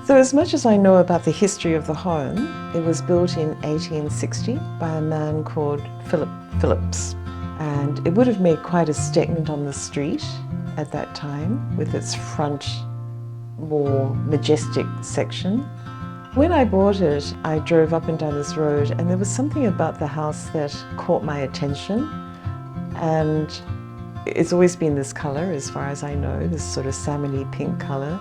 So as much as I know about the history of the home, it was built in 1860 by a man called Phillips. And it would have made quite a statement on the street at that time with its front, more majestic section. When I bought it, I drove up and down this road and there was something about the house that caught my attention. And it's always been this colour as far as I know, this sort of salmony pink colour.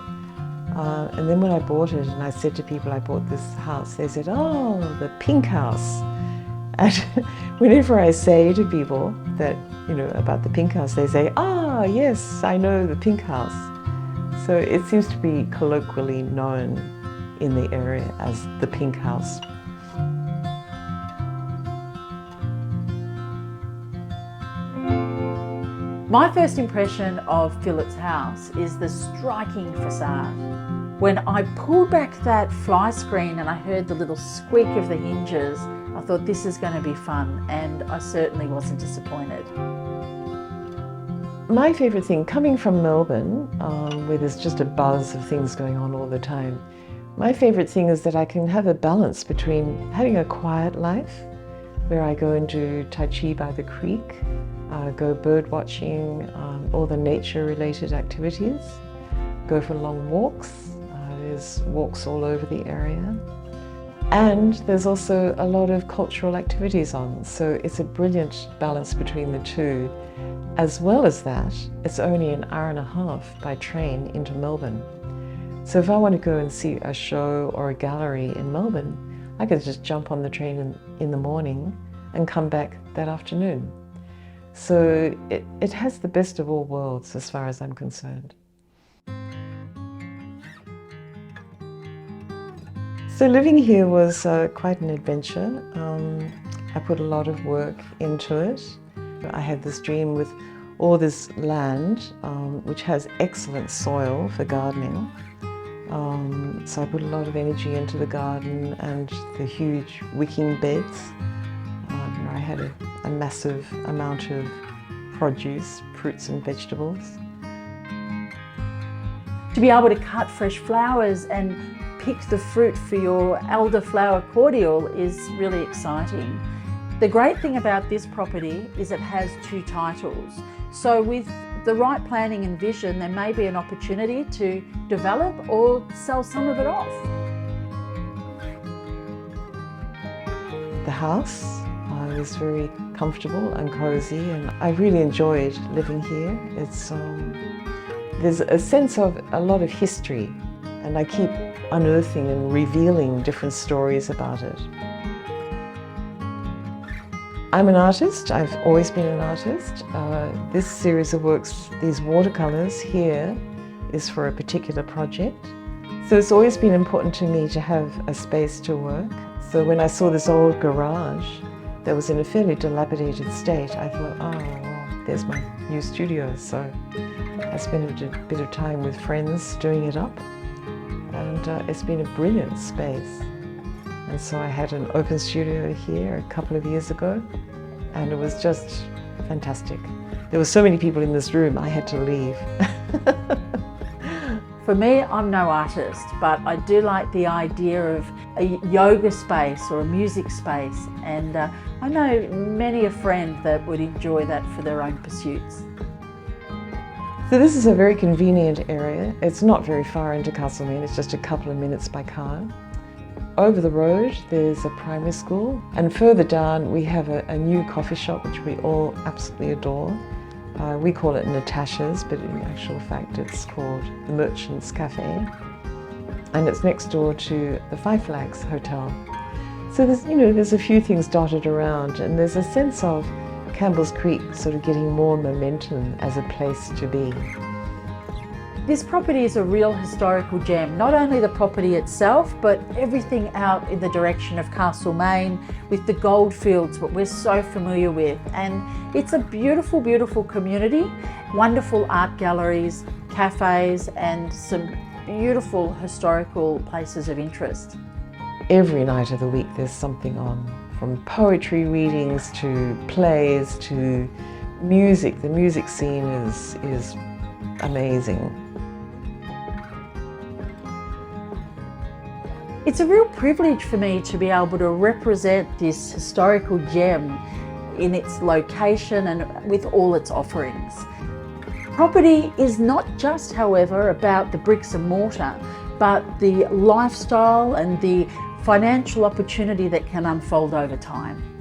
And then when I bought it and I said to people I bought this house, they said, "Oh, the pink house." And whenever I say to people that, about the pink house, they say, "Ah, yes, I know the pink house." So it seems to be colloquially known in the area as the pink house. My first impression of Phillips House is the striking facade. When I pulled back that fly screen and I heard the little squeak of the hinges, I thought this is going to be fun, and I certainly wasn't disappointed. My favourite thing, coming from Melbourne, where there's just a buzz of things going on all the time, my favourite thing is that I can have a balance between having a quiet life, where I go and do Tai Chi by the creek, go bird watching, all the nature related activities, go for long walks. There's walks all over the area. And there's also a lot of cultural activities on, so it's a brilliant balance between the two. As well as that, it's only an hour and a half by train into Melbourne. So if I want to go and see a show or a gallery in Melbourne, I could just jump on the train in the morning and come back that afternoon. So it has the best of all worlds as far as I'm concerned. So living here was quite an adventure. I put a lot of work into it. I had this dream with all this land, which has excellent soil for gardening. So I put a lot of energy into the garden and the huge wicking beds. I had a massive amount of produce, fruits and vegetables. To be able to cut fresh flowers and pick the fruit for your elderflower cordial is really exciting. The great thing about this property is it has 2 titles. So with the right planning and vision, there may be an opportunity to develop or sell some of it off. The house is very comfortable and cosy, and I really enjoyed living here. There's a sense of a lot of history, and I keep unearthing and revealing different stories about it. I'm an artist. I've always been an artist. This series of works, these watercolours here, is for a particular project. So it's always been important to me to have a space to work. So when I saw this old garage that was in a fairly dilapidated state, I thought, oh, well, there's my new studio. So I spent a bit of time with friends doing it up, and it's been a brilliant space. And so I had an open studio here a couple of years ago, and it was just fantastic. There were so many people in this room, I had to leave. For me, I'm no artist, but I do like the idea of a yoga space or a music space, and I know many a friend that would enjoy that for their own pursuits. So this is a very convenient area. It's not very far into Castlemaine, it's just a couple of minutes by car. Over the road there's a primary school, and further down we have a new coffee shop which we all absolutely adore. We call it Natasha's, but in actual fact it's called the Merchant's Cafe, and it's next door to the Five Flags Hotel. So there's a few things dotted around, and there's a sense of Campbell's Creek sort of getting more momentum as a place to be. This property is a real historical gem, not only the property itself, but everything out in the direction of Castlemaine with the goldfields, what we're so familiar with. And it's a beautiful, beautiful community, wonderful art galleries, cafes, and some beautiful historical places of interest. Every night of the week there's something on, from poetry readings to plays to music. The music scene is amazing. It's a real privilege for me to be able to represent this historical gem in its location and with all its offerings. Property is not just, however, about the bricks and mortar, but the lifestyle and the financial opportunity that can unfold over time.